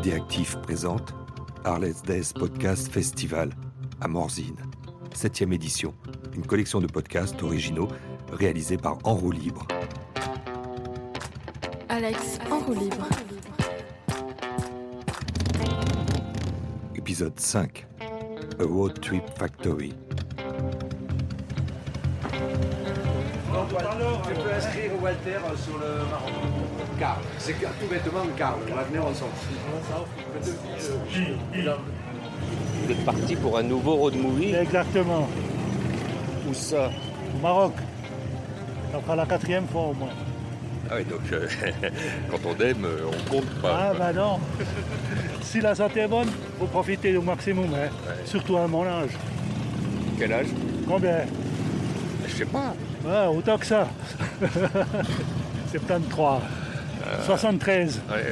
Idéactif présente Harley's Days Podcast Festival à Morzine, 7e édition, une collection de podcasts originaux réalisés par En Roue Libre. Alex En Roue Libre. Épisode 5, A Road Trip Factory. Tu peux inscrire Walter sur le Maroc. Karl, c'est tout bêtement Karl. Wagner, on s'en fout. Vous êtes parti pour un nouveau road movie? Exactement. Où ça? Au Maroc. Ça fera la 4e fois au moins. Ah oui, donc quand on aime, on compte pas. Ah bah non. Si la santé est bonne, faut profiter au maximum, hein. Ouais. Surtout à mon âge. Quel âge? Combien? Je sais pas. Ah, autant que ça. 73. 73. Ouais,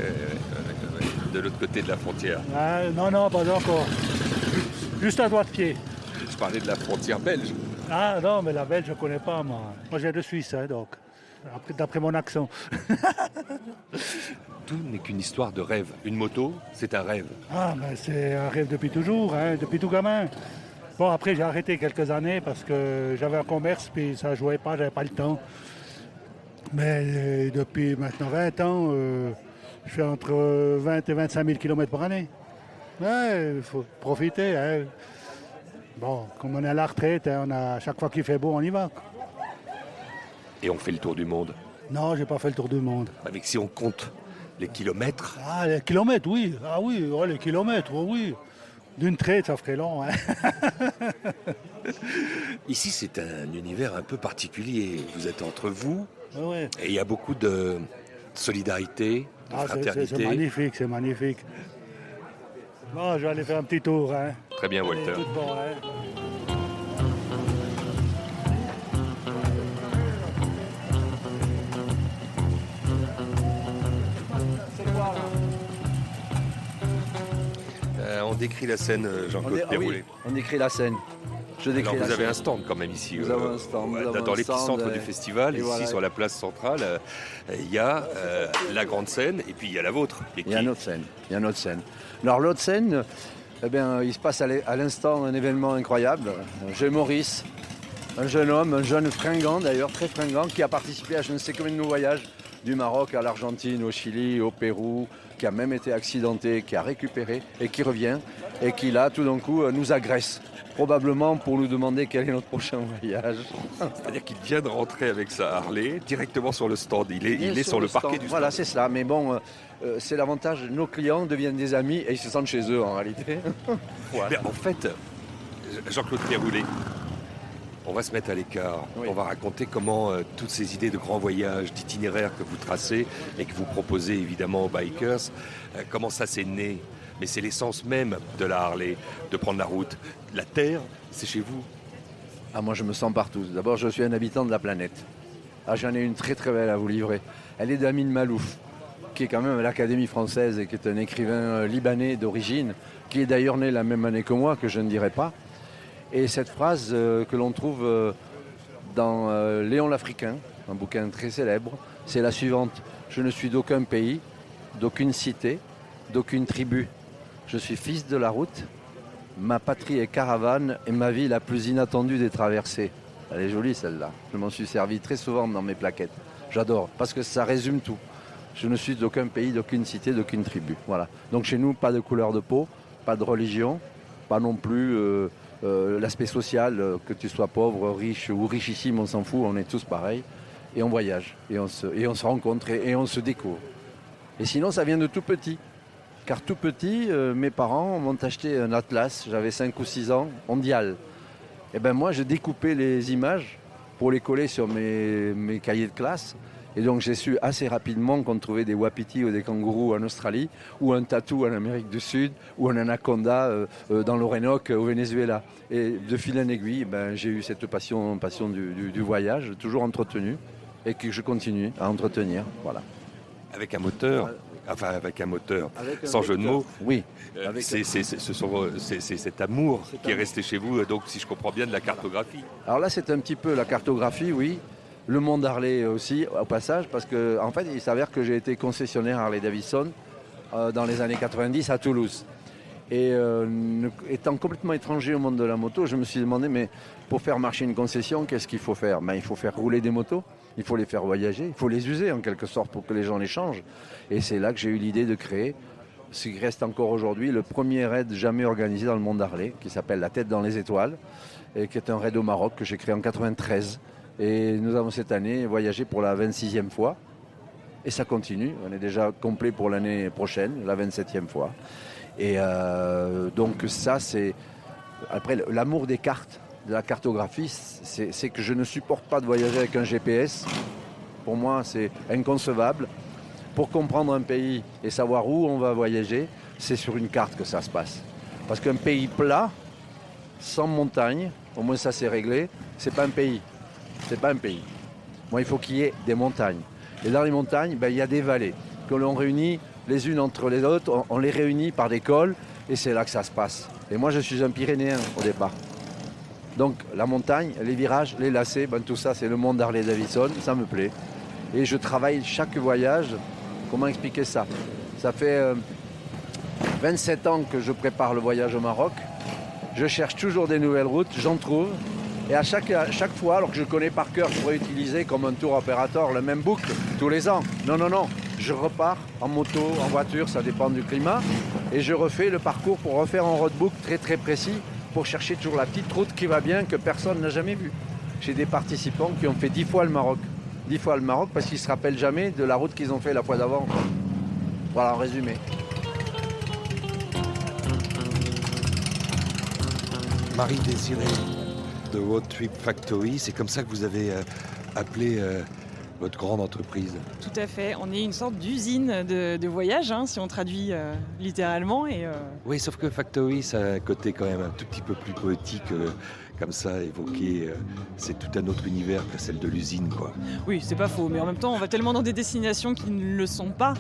de l'autre côté de la frontière. Ah, non, pas encore. Juste à droite pied. Je parlais de la frontière belge. Ah non, mais la Belge, je connais pas, moi. Moi, j'ai de Suisse, hein, donc. D'après mon accent. Tout n'est qu'une histoire de rêve. Une moto, c'est un rêve. Ah, ben c'est un rêve depuis toujours, hein, depuis tout gamin. Bon, après, j'ai arrêté quelques années parce que j'avais un commerce, puis ça ne jouait pas, j'avais pas le temps. Mais depuis maintenant 20 ans, je fais entre 20 et 25 000 km par année. Ouais, il faut profiter. Hein. Bon, comme on est à la retraite, hein, à chaque fois qu'il fait beau, on y va. Et on fait le tour du monde. Non, j'ai pas fait le tour du monde. Avec si on compte les kilomètres. Ah, les kilomètres, oui. Ah oui, oh, les kilomètres, oh, oui. D'une traite, ça ferait long. Hein. Ici, c'est un univers un peu particulier. Vous êtes entre vous. Ouais. Et il y a beaucoup de solidarité, de fraternité. C'est magnifique, c'est magnifique. Bon, je vais aller faire un petit tour. Hein. Très bien, Walter. Tout bon, hein. On décrit la scène, Jean-Claude Déroulé. On décrit la scène. Je décris Alors, la vous avez scène. un stand quand même ici. Nous avons un stand. Dans l'épicentre du festival, ici voilà. sur la place centrale, il y a la grande scène et puis il y a la vôtre. Il y a notre scène. Alors l'autre scène, eh bien, il se passe à l'instant un événement incroyable. J'ai Maurice, un jeune homme, un jeune fringant d'ailleurs, très fringant, qui a participé à je ne sais combien de nos voyages, du Maroc à l'Argentine, au Chili, au Pérou, qui a même été accidenté, qui a récupéré et qui revient et qui là tout d'un coup nous agresse. Probablement pour nous demander quel est notre prochain voyage. C'est-à-dire qu'il vient de rentrer avec sa Harley directement sur le stand. Il est sur le parquet du stand. Voilà, c'est cela. Mais bon, c'est l'avantage. Nos clients deviennent des amis et ils se sentent chez eux en réalité. Voilà. Mais en fait, Jean-Claude Déroulé, on va se mettre à l'écart. Oui. On va raconter comment toutes ces idées de grands voyages, d'itinéraires que vous tracez et que vous proposez évidemment aux bikers, comment ça s'est né. Mais c'est l'essence même de la Harley, de prendre la route. La terre, c'est chez vous. Ah, moi, je me sens partout. D'abord, je suis un habitant de la planète. Ah, j'en ai une très très belle à vous livrer. Elle est d'Amin Malouf, qui est quand même à l'Académie française et qui est un écrivain libanais d'origine, qui est d'ailleurs né la même année que moi, que je ne dirai pas. Et cette phrase que l'on trouve dans Léon l'Africain, un bouquin très célèbre, c'est la suivante. Je ne suis d'aucun pays, d'aucune cité, d'aucune tribu. Je suis fils de la route, ma patrie est caravane et ma vie la plus inattendue des traversées. Elle est jolie celle-là. Je m'en suis servi très souvent dans mes plaquettes. J'adore, parce que ça résume tout. Je ne suis d'aucun pays, d'aucune cité, d'aucune tribu. Voilà. Donc chez nous, pas de couleur de peau, pas de religion, pas non plus l'aspect social, que tu sois pauvre, riche ou richissime, on s'en fout, on est tous pareils. Et on voyage, et on se rencontre, et on se découvre. Et sinon, ça vient de tout petit. Car tout petit, mes parents m'ont acheté un atlas, j'avais 5 ou 6 ans, mondial. Et ben moi, j'ai découpé les images pour les coller sur mes cahiers de classe. Et donc, j'ai su assez rapidement qu'on trouvait des wapitis ou des kangourous en Australie, ou un tatou en Amérique du Sud, ou un anaconda dans l'Orénoque au Venezuela. Et de fil en aiguille, ben, j'ai eu cette passion du voyage, toujours entretenue, et que je continue à entretenir. Voilà. Avec un moteur. Enfin, avec un moteur, sans jeu de mots. Oui. C'est cet amour qui est resté chez vous, donc si je comprends bien, de la cartographie. Alors là, c'est un petit peu la cartographie, oui. Le monde Harley aussi, au passage, parce que en fait, il s'avère que j'ai été concessionnaire Harley-Davidson dans les années 90 à Toulouse. Et étant complètement étranger au monde de la moto, je me suis demandé, mais pour faire marcher une concession, qu'est-ce qu'il faut faire ? Il faut faire rouler des motos, il faut les faire voyager, il faut les user en quelque sorte pour que les gens les changent. Et c'est là que j'ai eu l'idée de créer ce qui reste encore aujourd'hui le premier raid jamais organisé dans le monde Harley, qui s'appelle La Tête dans les Étoiles, et qui est un raid au Maroc que j'ai créé en 93. Et nous avons cette année voyagé pour la 26e fois. Et ça continue, on est déjà complet pour l'année prochaine, la 27e fois. Et donc ça, c'est... Après, l'amour des cartes, de la cartographie, c'est que je ne supporte pas de voyager avec un GPS. Pour moi, c'est inconcevable. Pour comprendre un pays et savoir où on va voyager, c'est sur une carte que ça se passe. Parce qu'un pays plat, sans montagne, au moins ça c'est réglé, c'est pas un pays. C'est pas un pays. Moi, il faut qu'il y ait des montagnes. Et dans les montagnes, il y a des vallées que l'on réunit les unes entre les autres, on les réunit par des cols et c'est là que ça se passe. Et moi je suis un Pyrénéen au départ. Donc la montagne, les virages, les lacets, tout ça c'est le monde Harley-Davidson, ça me plaît. Et je travaille chaque voyage, comment expliquer ça ? Ça fait 27 ans que je prépare le voyage au Maroc, je cherche toujours des nouvelles routes, j'en trouve. Et à chaque fois, alors que je connais par cœur, je pourrais utiliser comme un tour opérateur le même boucle tous les ans. Non. Je repars en moto, en voiture, ça dépend du climat. Et je refais le parcours pour refaire un roadbook très très précis pour chercher toujours la petite route qui va bien, que personne n'a jamais vue. J'ai des participants qui ont fait 10 fois le Maroc. 10 fois le Maroc parce qu'ils ne se rappellent jamais de la route qu'ils ont fait la fois d'avant. Voilà, en résumé. Marie-Désirée de Road Trip Factory, c'est comme ça que vous avez appelé votre grande entreprise. Tout à fait, on est une sorte d'usine de voyage, si on traduit littéralement. Oui, sauf que Factory, ça a un côté quand même un tout petit peu plus poétique, comme ça, évoqué. C'est tout un autre univers que celle de l'usine, quoi. Oui, c'est pas faux, mais en même temps, on va tellement dans des destinations qui ne le sont pas.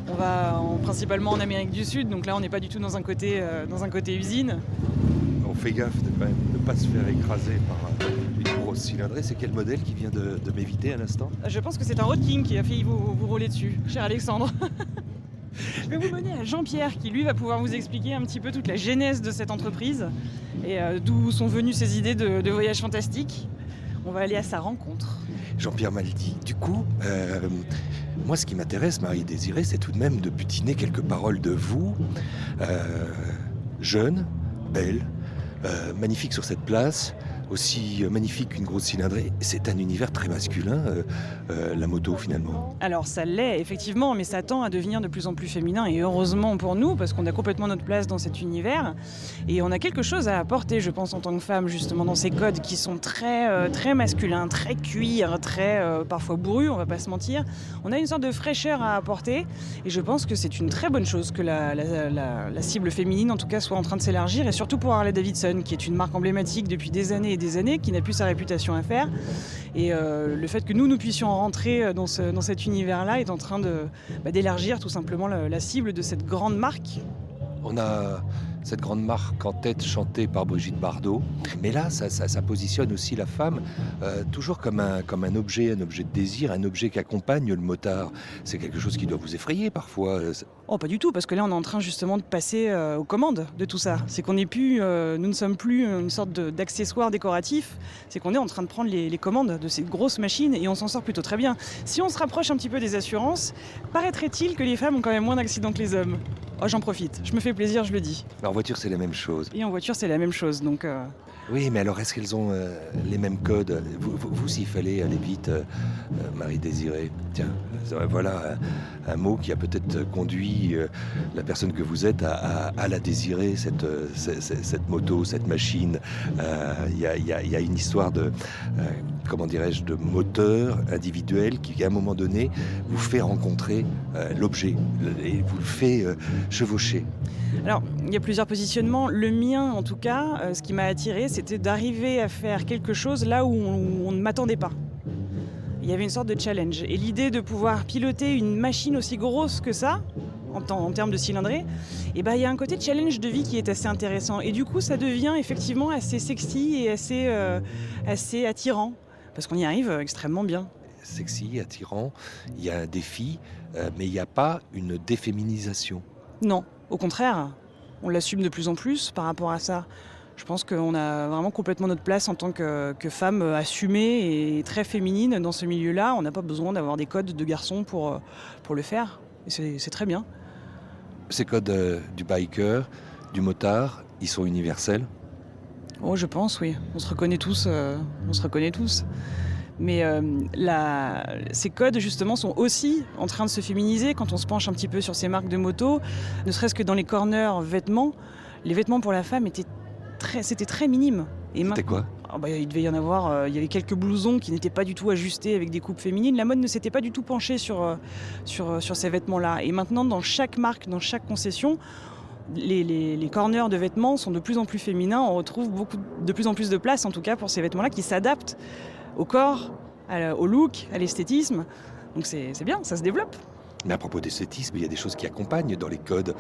On va principalement en Amérique du Sud, donc là, on n'est pas du tout dans un côté usine. On fait gaffe de ne pas se faire écraser par une grosse cylindrée. C'est quel modèle qui vient de m'éviter à l'instant ? Je pense que c'est un Road King qui a failli vous rouler dessus, cher Alexandre. Je vais vous mener à Jean-Pierre qui lui va pouvoir vous expliquer un petit peu toute la genèse de cette entreprise et d'où sont venues ces idées de voyage fantastique. On va aller à sa rencontre. Jean-Pierre Maldy. Du coup, moi ce qui m'intéresse, Marie-Désirée, c'est tout de même de butiner quelques paroles de vous, jeune, belle, magnifique sur cette place, aussi magnifique qu'une grosse cylindrée. C'est un univers très masculin, la moto finalement. Alors ça l'est effectivement, mais ça tend à devenir de plus en plus féminin et heureusement pour nous parce qu'on a complètement notre place dans cet univers et on a quelque chose à apporter, je pense, en tant que femme, justement dans ces codes qui sont très, très masculins, très cuir, très parfois bourrus, on va pas se mentir. On a une sorte de fraîcheur à apporter et je pense que c'est une très bonne chose que la cible féminine en tout cas soit en train de s'élargir et surtout pour Harley-Davidson qui est une marque emblématique depuis des années et des années, qui n'a plus sa réputation à faire. Et le fait que nous puissions rentrer dans cet univers-là est en train d'élargir tout simplement la cible de cette grande marque. On a cette grande marque en tête chantée par Brigitte Bardot. Mais là, ça positionne aussi la femme toujours comme un objet de désir, un objet qui accompagne le motard. C'est quelque chose qui doit vous effrayer parfois. Oh, pas du tout, parce que là, on est en train justement de passer aux commandes de tout ça. C'est qu'on n'est plus, nous ne sommes plus une sorte d'accessoire décoratif, c'est qu'on est en train de prendre les commandes de ces grosses machines et on s'en sort plutôt très bien. Si on se rapproche un petit peu des assurances, paraîtrait-il que les femmes ont quand même moins d'accidents que les hommes. Oh, j'en profite, je me fais plaisir, je le dis. En voiture, c'est la même chose. Et en voiture, c'est la même chose, donc... Oui, mais alors est-ce qu'elles ont les mêmes codes ? Vous, s'il fallait aller vite, Marie-Désirée, tiens, voilà un mot qui a peut-être conduit la personne que vous êtes à la désirer, cette moto, cette machine. Il y a une histoire de, de moteur individuel qui, à un moment donné, vous fait rencontrer l'objet et vous le fait chevaucher. Alors, il y a plusieurs positionnements. Le mien, en tout cas, ce qui m'a attiré, c'était d'arriver à faire quelque chose là où on ne m'attendait pas. Il y avait une sorte de challenge. Et l'idée de pouvoir piloter une machine aussi grosse que ça, en termes de cylindrée, il y a un côté challenge de vie qui est assez intéressant. Et du coup, ça devient effectivement assez sexy et assez attirant. Parce qu'on y arrive extrêmement bien. Sexy, attirant, il y a un défi, mais il n'y a pas une déféminisation. Non, au contraire, on l'assume de plus en plus par rapport à ça. Je pense qu'on a vraiment complètement notre place en tant que femme assumée et très féminine dans ce milieu-là. On n'a pas besoin d'avoir des codes de garçons pour le faire. Et c'est très bien. Ces codes du biker, du motard, ils sont universels. Oh, je pense, oui. On se reconnaît tous. Mais ces codes, justement, sont aussi en train de se féminiser quand on se penche un petit peu sur ces marques de moto. Ne serait-ce que dans les corners vêtements, les vêtements pour la femme c'était très minime. Et C'était quoi ? il devait y en avoir, il y avait quelques blousons qui n'étaient pas du tout ajustés avec des coupes féminines. La mode ne s'était pas du tout penchée sur ces vêtements-là. Et maintenant, dans chaque marque, dans chaque concession, les corners de vêtements sont de plus en plus féminins. On retrouve de plus en plus de place, en tout cas, pour ces vêtements-là qui s'adaptent au corps, au look, à l'esthétisme. Donc c'est bien, ça se développe. Mais à propos d'esthétisme, il y a des choses qui accompagnent dans les codes.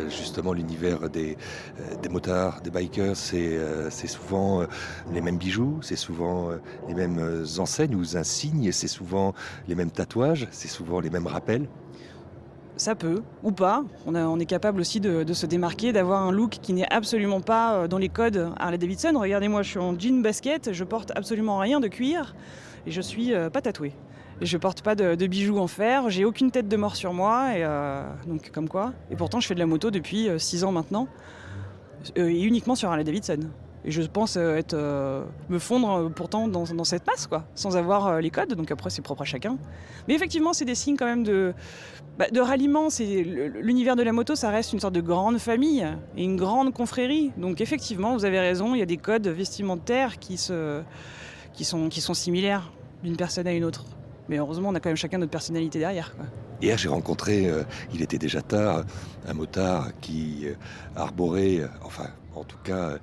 Justement, l'univers des motards, des bikers, c'est souvent les mêmes bijoux, c'est souvent les mêmes enseignes ou insignes, c'est souvent les mêmes tatouages, c'est souvent les mêmes rappels. Ça peut, ou pas. On est capable aussi de se démarquer, d'avoir un look qui n'est absolument pas dans les codes Harley-Davidson. Regardez-moi, je suis en jean basket, je porte absolument rien de cuir et je suis pas tatouée. Et je porte pas de bijoux en fer, j'ai aucune tête de mort sur moi, et donc comme quoi. Et pourtant, je fais de la moto depuis 6 ans maintenant, et uniquement sur Harley-Davidson. Et je pense me fondre pourtant dans cette masse, quoi, sans avoir les codes. Donc après, c'est propre à chacun. Mais effectivement, c'est des signes quand même de ralliement. L'univers de la moto, ça reste une sorte de grande famille et une grande confrérie. Donc effectivement, vous avez raison, il y a des codes vestimentaires qui sont similaires d'une personne à une autre. Mais heureusement, on a quand même chacun notre personnalité derrière, quoi. Hier, j'ai rencontré, il était déjà tard, un motard qui arborait, en tout cas,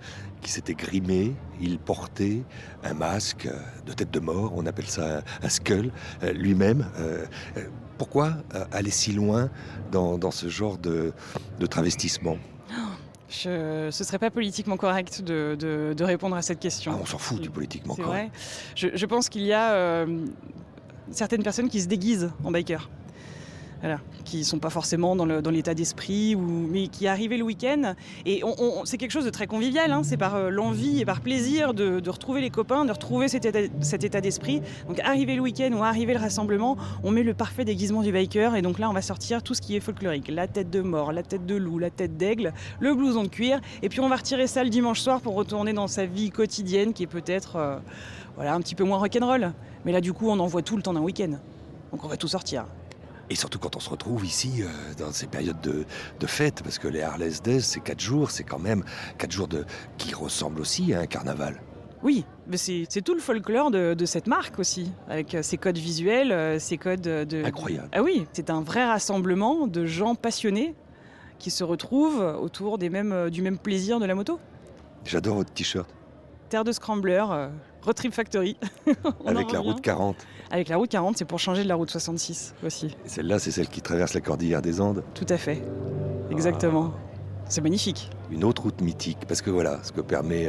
qui s'était grimé. Il portait un masque de tête de mort, on appelle ça un skull, lui-même. Pourquoi aller si loin dans ce genre de travestissement ? Ce serait pas politiquement correct de répondre à cette question. On s'en fout du politiquement c'est correct. Vrai. Je pense qu'il y a certaines personnes qui se déguisent en biker. Voilà, qui sont pas forcément dans l'état d'esprit, mais qui arrivaient le week-end. Et c'est quelque chose de très convivial, hein. C'est par l'envie et par plaisir de retrouver les copains, de retrouver cet état d'esprit. Donc arriver le week-end ou arriver le rassemblement, on met le parfait déguisement du biker. Et donc là, on va sortir tout ce qui est folklorique. La tête de mort, la tête de loup, la tête d'aigle, le blouson de cuir. Et puis on va retirer ça le dimanche soir pour retourner dans sa vie quotidienne qui est peut-être un petit peu moins rock'n'roll. Mais là, du coup, on en voit tout le temps d'un week-end. Donc on va tout sortir. Et surtout quand on se retrouve ici, dans ces périodes de fête, parce que les Harley's Days, c'est 4 jours, c'est quand même 4 jours qui ressemblent aussi à un carnaval. Oui, mais c'est tout le folklore de cette marque aussi, avec ses codes visuels, ses codes Incroyable. Ah oui, c'est un vrai rassemblement de gens passionnés qui se retrouvent autour du même plaisir de la moto. J'adore votre t-shirt. Terre de Scrambler, Road Trip Factory. Avec la route 40. Avec la route 40, c'est pour changer de la route 66 aussi. Et celle-là, c'est celle qui traverse la cordillère des Andes. Tout à fait, exactement. C'est magnifique. Une autre route mythique, parce que voilà, ce que permet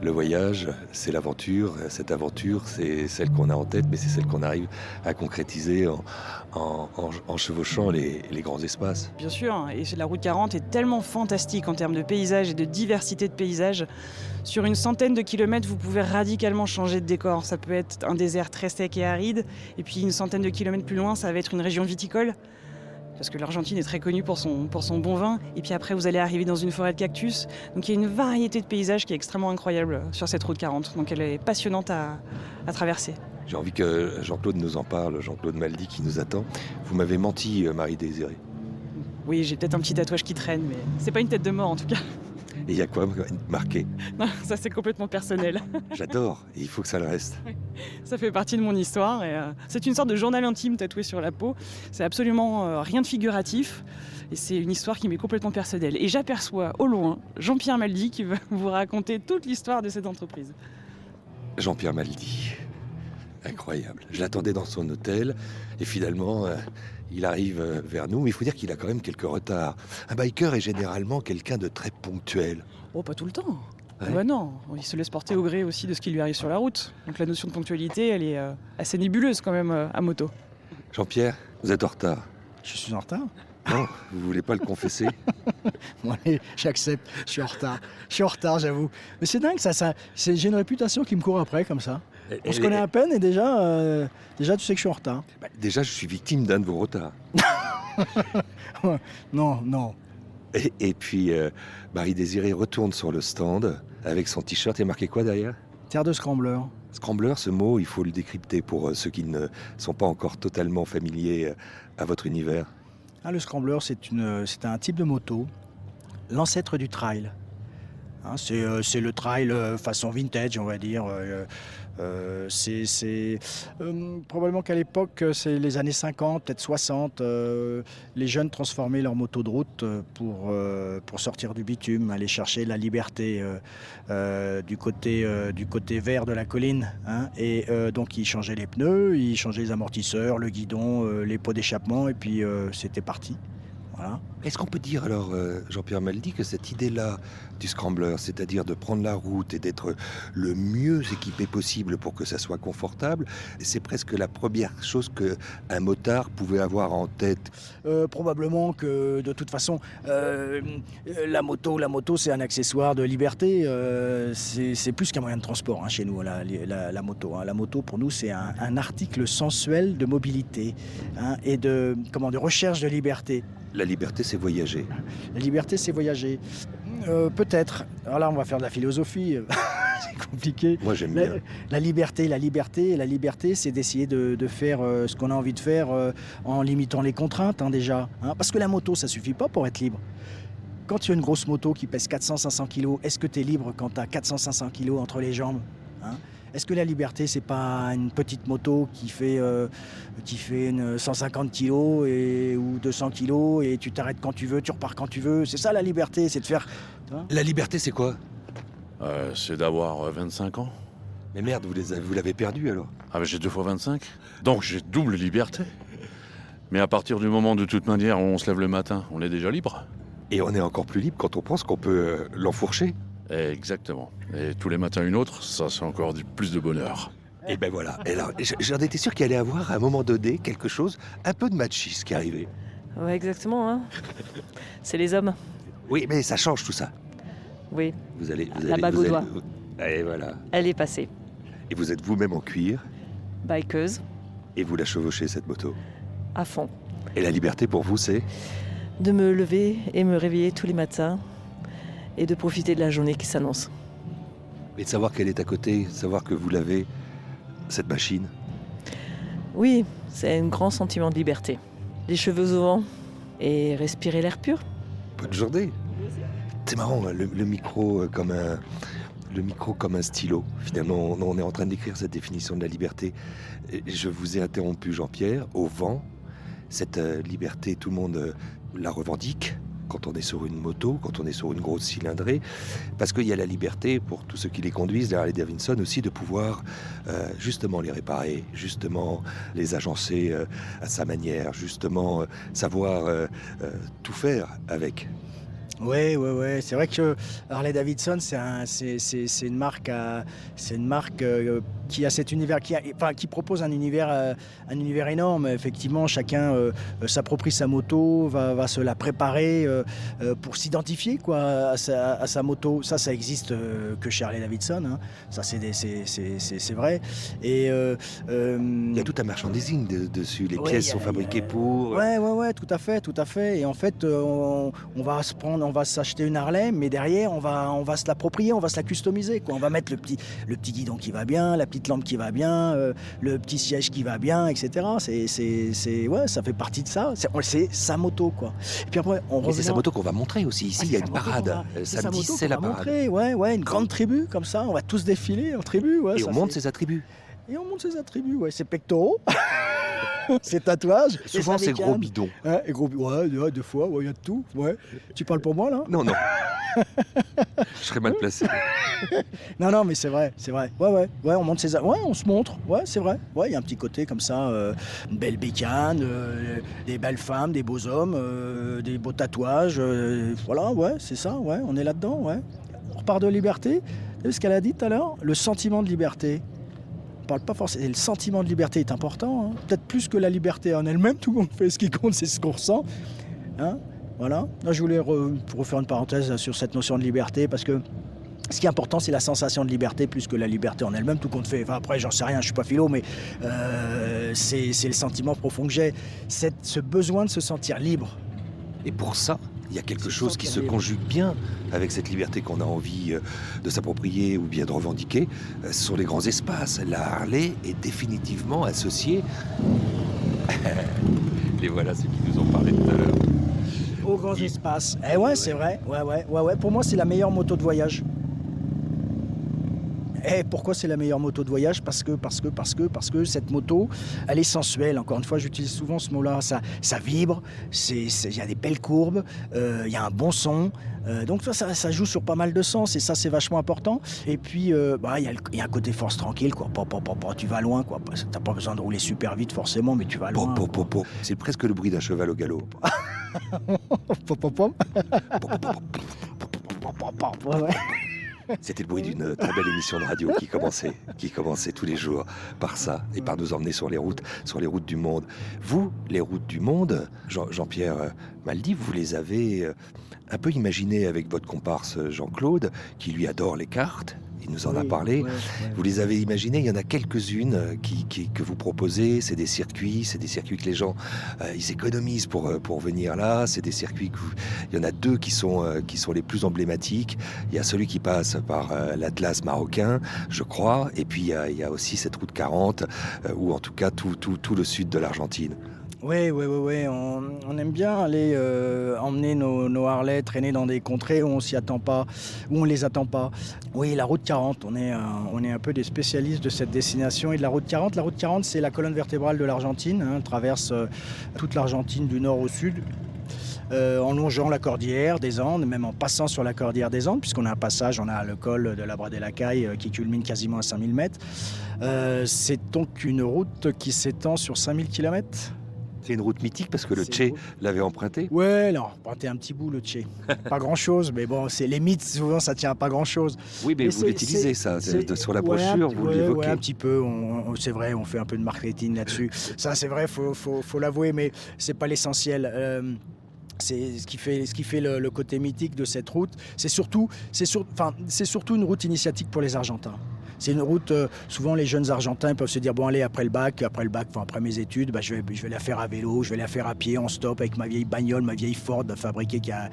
le voyage, c'est l'aventure. Cette aventure, c'est celle qu'on a en tête, mais c'est celle qu'on arrive à concrétiser en chevauchant les grands espaces. Bien sûr, et la route 40 est tellement fantastique en termes de paysages et de diversité de paysages. Sur une centaine de kilomètres, vous pouvez radicalement changer de décor. Ça peut être un désert très sec et aride, et puis une centaine de kilomètres plus loin, ça va être une région viticole. Parce que l'Argentine est très connue pour son bon vin. Et puis après, vous allez arriver dans une forêt de cactus. Donc il y a une variété de paysages qui est extrêmement incroyable sur cette route 40. Donc elle est passionnante à traverser. J'ai envie que Jean-Claude nous en parle, Jean-Claude Maldy qui nous attend. Vous m'avez menti, Marie Désirée. Oui, j'ai peut-être un petit tatouage qui traîne, mais c'est pas une tête de mort en tout cas. Et il y a quoi marqué ? Non, ça c'est complètement personnel. J'adore, et il faut que ça le reste. Ça fait partie de mon histoire. Et, c'est une sorte de journal intime tatoué sur la peau. C'est absolument rien de figuratif. Et c'est une histoire qui m'est complètement personnelle. Et j'aperçois au loin Jean-Pierre Maldy qui va vous raconter toute l'histoire de cette entreprise. Jean-Pierre Maldy. Incroyable. Je l'attendais dans son hôtel et finalement, il arrive vers nous. Mais il faut dire qu'il a quand même quelques retards. Un biker est généralement quelqu'un de très ponctuel. Oh, pas tout le temps. Ouais. Bah non, il se laisse porter au gré aussi de ce qui lui arrive sur la route. Donc la notion de ponctualité, elle est assez nébuleuse quand même à moto. Jean-Pierre, vous êtes en retard. Je suis en retard. Non, vous voulez pas le confesser? Bon, allez, j'accepte, je suis en retard. Je suis en retard, j'avoue. Mais c'est dingue, j'ai une réputation qui me court après, comme ça. On se connaît à peine et déjà, tu sais que je suis en retard. Bah, déjà, je suis victime d'un de vos retards. Non. Et puis, Marie-Désirée retourne sur le stand avec son t-shirt. Il y a marqué quoi derrière? Terre de scrambler. Scrambler, ce mot, il faut le décrypter pour ceux qui ne sont pas encore totalement familiers à votre univers. Ah, le scrambler, c'est un type de moto, l'ancêtre du trail. Hein, c'est le trail façon vintage, on va dire. Probablement qu'à l'époque, c'est les années 50, peut-être 60, les jeunes transformaient leur moto de route pour sortir du bitume, aller chercher la liberté du côté vert de la colline. Hein, et donc ils changeaient les pneus, ils changeaient les amortisseurs, le guidon, les pots d'échappement, et puis c'était parti. Voilà. Est-ce qu'on peut dire alors, Jean-Pierre Maldy, que cette idée-là du scrambler, c'est-à-dire de prendre la route et d'être le mieux équipé possible pour que ça soit confortable, c'est presque la première chose qu'un motard pouvait avoir en tête? Probablement que de toute façon, la moto c'est un accessoire de liberté, c'est plus qu'un moyen de transport, hein, chez nous, la moto. Hein. La moto pour nous c'est un article sensuel de mobilité, hein, et de recherche de liberté. La liberté, c'est voyager. La liberté, c'est voyager. Peut-être. Alors là, on va faire de la philosophie. C'est compliqué. Moi, j'aime bien. La liberté, c'est d'essayer de faire ce qu'on a envie de faire en limitant les contraintes, hein, déjà. Hein. Parce que la moto, ça suffit pas pour être libre. Quand tu as une grosse moto qui pèse 400-500 kilos, est-ce que tu es libre quand tu as 400-500 kilos entre les jambes, hein? Est-ce que la liberté, c'est pas une petite moto qui fait 150 kilos ou 200 kilos et tu t'arrêtes quand tu veux, tu repars quand tu veux? C'est ça la liberté, c'est de faire... La liberté, c'est quoi? C'est d'avoir 25 ans. Mais merde, vous l'avez perdu alors? Ah ben j'ai 2 fois 25. Donc j'ai double liberté. Mais à partir du moment, de toute manière, où on se lève le matin, on est déjà libre. Et on est encore plus libre quand on pense qu'on peut l'enfourcher. Exactement. Et tous les matins une autre, ça c'est encore plus de bonheur. Et ben voilà. Et alors, j'en étais sûr qu'il allait avoir à un moment donné quelque chose, un peu de machisme qui arrivait. Ouais, exactement. Hein. C'est les hommes. Oui, mais ça change tout ça. Oui. La bague au doigt. Et voilà. Elle est passée. Et vous êtes vous-même en cuir. Bikeuse. Et vous la chevauchez, cette moto. À fond. Et la liberté pour vous, c'est? De me lever et me réveiller tous les matins et de profiter de la journée qui s'annonce. Et de savoir qu'elle est à côté, savoir que vous l'avez, cette machine. Oui, c'est un grand sentiment de liberté. Les cheveux au vent et respirer l'air pur. Bonne journée. C'est marrant, le micro comme un stylo. Finalement, on est en train d'écrire cette définition de la liberté. Je vous ai interrompu, Jean-Pierre, au vent. Cette liberté, tout le monde la revendique quand on est sur une moto, quand on est sur une grosse cylindrée, parce qu'il y a la liberté, pour tous ceux qui les conduisent, la Harley-Davidson aussi, de pouvoir justement les réparer, justement les agencer à sa manière, justement savoir tout faire avec. Ouais. C'est vrai que Harley-Davidson, c'est une marque, qui a cet univers, qui propose un univers énorme. Effectivement, chacun s'approprie sa moto, va se la préparer pour s'identifier à sa moto. Ça existe que chez Harley-Davidson. Hein. Ça, c'est vrai. Et il y a tout un merchandising dessus. Les pièces sont fabriquées pour. Ouais, tout à fait. Et en fait, on va s'acheter une Harley, mais derrière, on va se l'approprier, on va se la customiser, quoi. On va mettre le petit guidon qui va bien, la petite lampe qui va bien, le petit siège qui va bien, etc. Ça fait partie de ça. C'est sa moto, quoi. Et puis après, c'est sa moto qu'on va montrer aussi. Ici, il y a une parade. Samedi, c'est la parade. Ouais, une grande tribu, comme ça. On va tous défiler en tribu. Ouais, et on monte ses attributs. Ses pectoraux. Ses tatouages. Souvent, c'est gros bidon. Et gros bidon. Ouais, deux fois, il y a de tout. Ouais. Tu parles pour moi, là? Non. Je serais mal placé. Non, mais c'est vrai. Ouais, on monte ses... Ouais, on se montre. Ouais, c'est vrai. Ouais, il y a un petit côté comme ça. Une belle bécane, des belles femmes, des beaux hommes, des beaux tatouages. Voilà, ouais, c'est ça. Ouais, on est là-dedans, ouais. On repart de liberté. Vous savez ce qu'elle a dit tout à l'heure? Le sentiment de liberté. On parle pas forcément. Et le sentiment de liberté est important, hein. Peut-être plus que la liberté en elle-même. Tout le monde fait ce qui compte, c'est ce qu'on ressent. Hein, voilà. Là, je voulais refaire une parenthèse sur cette notion de liberté parce que ce qui est important, c'est la sensation de liberté plus que la liberté en elle-même. Tout compte fait. Enfin, après, j'en sais rien, je suis pas philo, mais c'est le sentiment profond que j'ai. Ce besoin de se sentir libre. Et pour ça, il y a quelque Se chose qui se sentir libre. conjugue bien avec cette liberté qu'on a envie de s'approprier ou bien de revendiquer. Ce sont les grands espaces. La Harley est définitivement associée. Les voilà ceux qui nous ont parlé tout à l'heure. Aux grands espaces. Eh ouais, c'est vrai. Ouais. Pour moi, c'est la meilleure moto de voyage. Et pourquoi c'est la meilleure moto de voyage ? Parce que cette moto, elle est sensuelle. Encore une fois, j'utilise souvent ce mot-là. Ça vibre, il y a des belles courbes, il y a un bon son. Donc ça joue sur pas mal de sens et ça, c'est vachement important. Et puis, il y a un côté force tranquille, quoi. Tu vas loin, quoi. T'as pas besoin de rouler super vite, forcément, mais tu vas loin. C'est presque le bruit d'un cheval au galop. Ouais. C'était le bruit d'une très belle émission de radio qui commençait tous les jours par ça et par nous emmener sur les routes du monde. Vous, les routes du monde, Jean-Pierre Maldy, vous les avez un peu imaginées avec votre comparse Jean-Claude, qui lui adore les cartes. Il nous en a parlé. Ouais. Vous les avez imaginées. Il y en a quelques-unes que vous proposez. C'est des circuits que les gens ils économisent pour venir là. C'est des circuits il y en a deux qui sont les plus emblématiques. Il y a celui qui passe par l'Atlas marocain, je crois. Et puis il y a aussi cette route 40 ou en tout cas tout le sud de l'Argentine. Oui. On aime bien aller emmener nos Harley traîner dans des contrées où on s'y attend pas, où on les attend pas. Oui, la route 40, on est un peu des spécialistes de cette destination et de la route 40. La route 40, c'est la colonne vertébrale de l'Argentine. Hein, elle traverse toute l'Argentine du nord au sud. En longeant la cordillère des Andes, même en passant sur la cordillère des Andes, puisqu'on a un passage, on a le col de la Bras de la Caille qui culmine quasiment à 5000 mètres. C'est donc une route qui s'étend sur 5000 km. C'est une route mythique parce que le Che l'avait emprunté. Ouais, alors, emprunté un petit bout le Che. Pas grand-chose, mais bon, c'est les mythes, souvent ça tient à pas grand-chose. Oui, mais vous l'utilisez ça, sur la brochure, vous l'évoquez. Ouais, un petit peu, c'est vrai, on fait un peu de marketing là-dessus. Ça, c'est vrai, faut l'avouer, mais c'est pas l'essentiel. C'est ce qui fait le côté mythique de cette route. C'est surtout une route initiatique pour les Argentins. C'est une route, souvent les jeunes Argentins peuvent se dire, bon allez, après mes études, je vais la faire à vélo, je vais la faire à pied, en stop, avec ma vieille bagnole, ma vieille Ford fabriquée qui a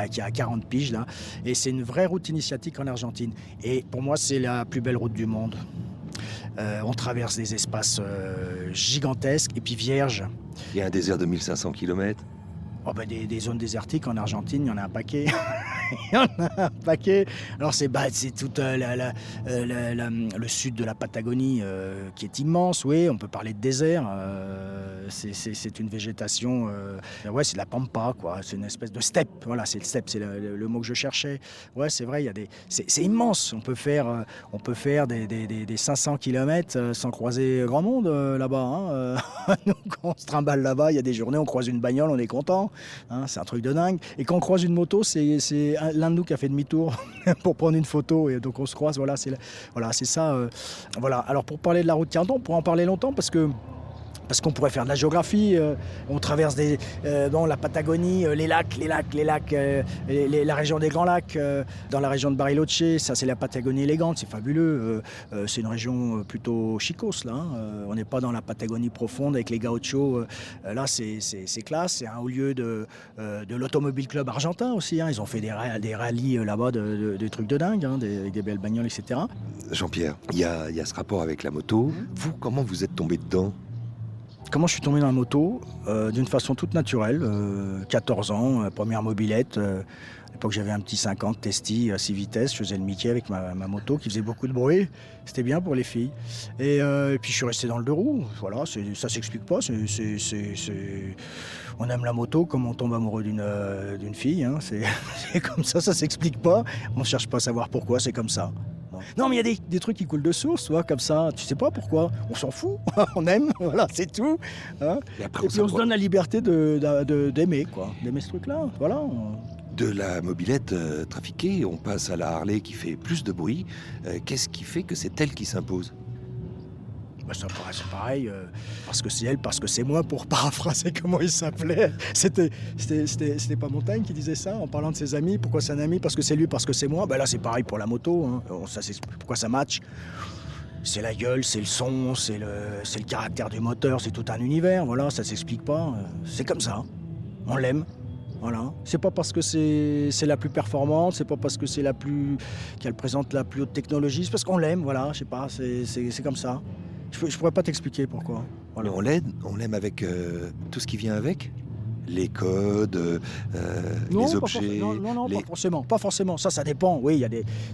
40 piges là. Et c'est une vraie route initiatique en Argentine. Et pour moi, c'est la plus belle route du monde. On traverse des espaces gigantesques et puis vierges. Il y a un désert de 1500 km. Des zones désertiques en Argentine, il y en a un paquet. Il y en a un paquet. Alors c'est tout le sud de la Patagonie qui est immense, oui, on peut parler de désert. C'est une végétation, c'est de la pampa, quoi. C'est une espèce de steppe, voilà, c'est le steppe, c'est le mot que je cherchais. Ouais, c'est vrai, c'est immense. On peut faire des 500 km sans croiser grand monde là-bas. Hein. Nous, quand on se trimballe là-bas, il y a des journées, on croise une bagnole, on est content. Hein, c'est un truc de dingue. Et quand on croise une moto, c'est l'un de nous qui a fait demi-tour pour prendre une photo. Et donc on se croise, voilà, c'est ça. Voilà. Alors pour parler de la route 40, on pourrait en parler longtemps parce qu'on pourrait faire de la géographie, on traverse la Patagonie, les lacs, la région des Grands Lacs, dans la région de Bariloche, ça c'est la Patagonie élégante, c'est fabuleux, c'est une région plutôt chicos là, hein. On n'est pas dans la Patagonie profonde avec les gauchos, là c'est classe, c'est un haut lieu de l'Automobile Club argentin aussi, hein. Ils ont fait des rallyes là-bas, des trucs de dingue, hein, avec des belles bagnoles, etc. Jean-Pierre, il y a ce rapport avec la moto, vous, comment vous êtes tombé dedans ? Comment je suis tombé dans la moto ? D'une façon toute naturelle, 14 ans, première mobilette. À l'époque, j'avais un petit 50 Testi à 6 vitesses. Je faisais le Mickey avec ma moto qui faisait beaucoup de bruit. C'était bien pour les filles. Et puis, je suis resté dans le deux roues. Voilà, ça s'explique pas. On aime la moto comme on tombe amoureux d'une fille. Hein. C'est comme ça s'explique pas. On ne cherche pas à savoir pourquoi, c'est comme ça. Non, mais il y a des trucs qui coulent de source, toi, comme ça. Tu sais pas pourquoi. On s'en fout. On aime. Voilà, c'est tout. Hein. Et puis on se donne la liberté d'aimer, quoi. D'aimer ce truc-là. Voilà. De la mobilette trafiquée, on passe à la Harley qui fait plus de bruit. Qu'est-ce qui fait que c'est elle qui s'impose ? Bah, c'est pareil, parce que c'est elle, parce que c'est moi, pour paraphraser comment il s'appelait. C'était pas Montaigne qui disait ça en parlant de ses amis. Pourquoi c'est un ami? Parce que c'est lui, parce que c'est moi. Bah là, c'est pareil pour la moto. Hein. Ça, c'est pourquoi ça match. C'est la gueule, c'est le son, c'est le caractère du moteur, c'est tout un univers. Voilà, ça s'explique pas. C'est comme ça. On l'aime. Voilà. C'est pas parce que c'est la plus performante, c'est pas parce que c'est qu'elle présente la plus haute technologie, c'est parce qu'on l'aime. Voilà, je sais pas. C'est comme ça. Je pourrais pas t'expliquer pourquoi. Voilà. Mais on l'aime avec tout ce qui vient avec. Les codes, Non, les pas objets. non, pas forcément. Ça dépend. Oui,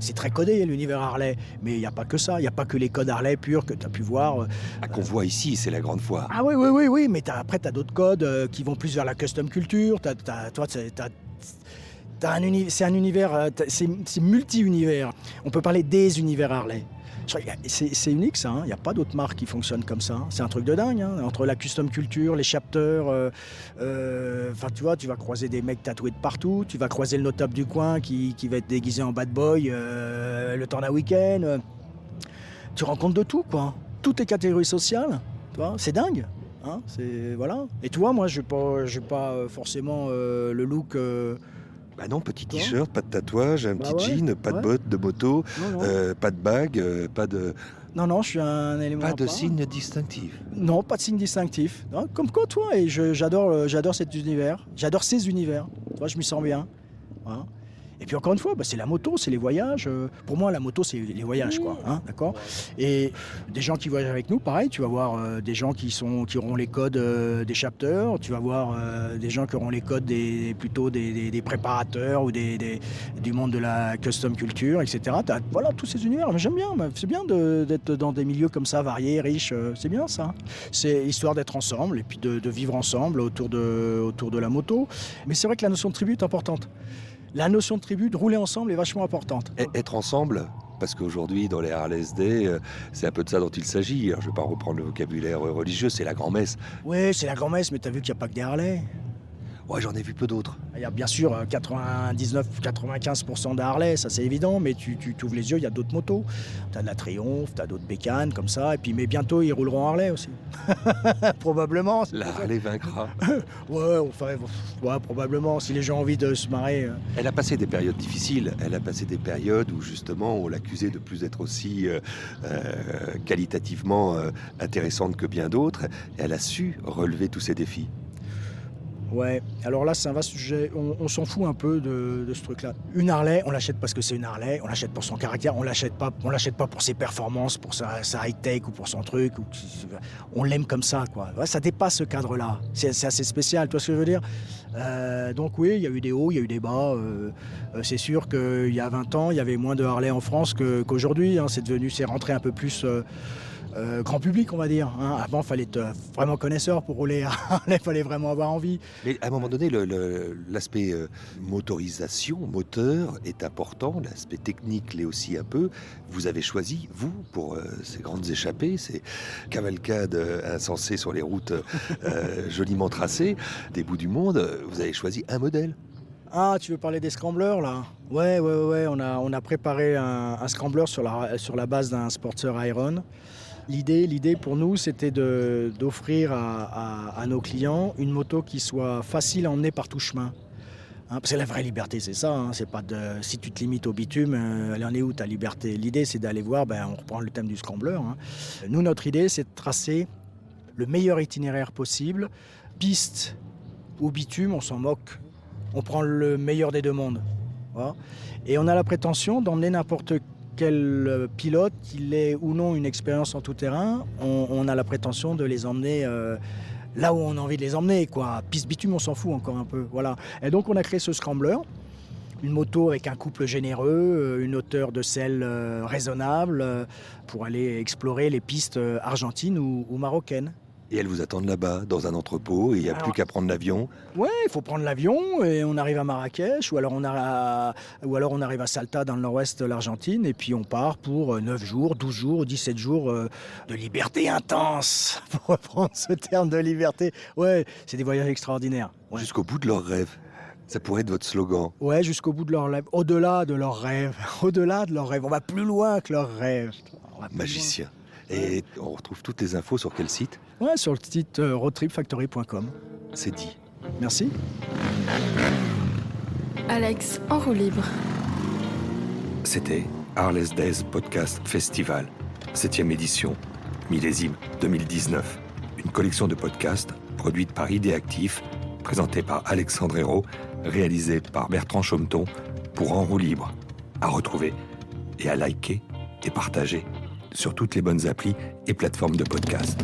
c'est très codé l'univers Harley, mais il n'y a pas que ça. Il n'y a pas que les codes Harley purs que tu as pu voir. Qu'on voit ici, c'est la grande foire. Ah oui, mais après tu as d'autres codes qui vont plus vers la custom culture. C'est un univers, c'est multi-univers. On peut parler des univers Harley. C'est unique ça, hein. Il n'y a pas d'autres marques qui fonctionnent comme ça. C'est un truc de dingue, hein. Entre la custom culture, les chapters, tu vois, tu vas croiser des mecs tatoués de partout, tu vas croiser le notable du coin qui va être déguisé en bad boy le temps d'un week-end. Tu rencontres de tout, quoi. Toutes les catégories sociales, tu vois, c'est dingue. Hein, voilà. Et tu vois, moi, je n'ai pas forcément le look... Bah non, petit t-shirt, pas de tatouage, un petit jean, pas de bottes de moto, Non. pas de bague, pas de... Non, je suis un élément Pas à de part. signe distinctif. Non, pas de signe distinctif. Non, comme quoi, toi, et j'adore cet univers. J'adore ces univers. Toi, je m'y sens bien. Voilà. Et puis encore une fois, c'est la moto, c'est les voyages. Pour moi, la moto, c'est les voyages, quoi. Hein, d'accord. Et des gens qui voyagent avec nous, pareil, tu vas voir des gens qui auront les codes des chapters, tu vas voir des gens qui auront les codes plutôt des préparateurs ou du monde de la custom culture, etc. Voilà, tous ces univers. Mais j'aime bien. C'est bien d'être dans des milieux comme ça, variés, riches. C'est bien ça. C'est histoire d'être ensemble et puis de vivre ensemble autour de la moto. Mais c'est vrai que la notion de tribu est importante. La notion de tribu, de rouler ensemble, est vachement importante. Être ensemble, parce qu'aujourd'hui, dans les Harley SD, c'est un peu de ça dont il s'agit. Alors, je ne vais pas reprendre le vocabulaire religieux, c'est la grand-messe. Oui, c'est la grand-messe, mais t'as vu qu'il n'y a pas que des Harley. Ouais, j'en ai vu peu d'autres. Il y a bien sûr 99-95% de Harley, ça c'est évident, mais tu ouvres les yeux, il y a d'autres motos. T'as de la Triumph, t'as d'autres bécanes comme ça, et puis mais bientôt ils rouleront Harley aussi. Probablement. La Harley vaincra. Ouais, probablement, si les gens ont envie de se marrer. Elle a passé des périodes difficiles. Elle a passé des périodes où justement on l'accusait de plus être aussi qualitativement intéressante que bien d'autres. Et elle a su relever tous ces défis. Ouais, alors là c'est un vaste sujet, on s'en fout un peu de ce truc-là. Une Harley, on l'achète parce que c'est une Harley, on l'achète pour son caractère, on l'achète pas pour ses performances, pour sa high-tech ou pour son truc. On l'aime comme ça, quoi. Ouais, ça dépasse ce cadre-là, c'est assez spécial, tu vois ce que je veux dire. Donc oui, il y a eu des hauts, il y a eu des bas. C'est sûr qu'il y a 20 ans, il y avait moins de Harley en France qu'aujourd'hui. Hein. C'est rentré un peu plus... grand public, on va dire. Hein. Avant, il fallait être vraiment connaisseur pour rouler. Il fallait vraiment avoir envie. Mais à un moment donné, l'aspect motorisation, moteur est important. L'aspect technique l'est aussi un peu. Vous avez choisi, vous, pour ces grandes échappées, ces cavalcades insensées sur les routes joliment tracées des bouts du monde, vous avez choisi un modèle. Ah, tu veux parler des scramblers, là? Ouais. On a préparé un scrambler sur la base d'un Sportster Iron. L'idée pour nous, c'était d'offrir à nos clients une moto qui soit facile à emmener par tout chemin. Hein, parce que la vraie liberté, c'est ça. Hein, c'est pas si tu te limites au bitume, elle en est où ta liberté? L'idée, c'est d'aller voir, on reprend le thème du scrambler. Hein. Nous, notre idée, c'est de tracer le meilleur itinéraire possible. Piste ou bitume, on s'en moque. On prend le meilleur des deux mondes. Voilà. Et on a la prétention d'emmener n'importe quel pilote, qu'il ait ou non une expérience en tout-terrain, on a la prétention de les emmener là où on a envie de les emmener, quoi. Piste bitume, on s'en fout encore un peu. Voilà. Et donc on a créé ce scrambler, une moto avec un couple généreux, une hauteur de selle raisonnable pour aller explorer les pistes argentines ou marocaines. Et elles vous attendent là-bas, dans un entrepôt, et il n'y a plus qu'à prendre l'avion. Ouais, il faut prendre l'avion et on arrive à Marrakech, ou alors on arrive à Salta dans le nord-ouest de l'Argentine, et puis on part pour 9 jours, 12 jours, 17 jours de liberté intense, pour reprendre ce terme de liberté. Ouais, c'est des voyages extraordinaires. Ouais. Jusqu'au bout de leurs rêves. Ça pourrait être votre slogan. Ouais, jusqu'au bout de leurs rêves, au-delà de leurs rêves, au-delà de leurs rêves. On va plus loin que leurs rêves. Magicien. Et on retrouve toutes les infos sur quel site? Ouais, sur le site roadtripfactory.com. C'est dit. Merci. Alex en roue libre. C'était Harley's Days Podcast Festival, 7e édition, millésime 2019. Une collection de podcasts produite par Idéactif, présentée par Alexandre Hérault, réalisée par Bertrand Chaumeton pour En roue libre. À retrouver et à liker et partager sur toutes les bonnes applis et plateformes de podcast.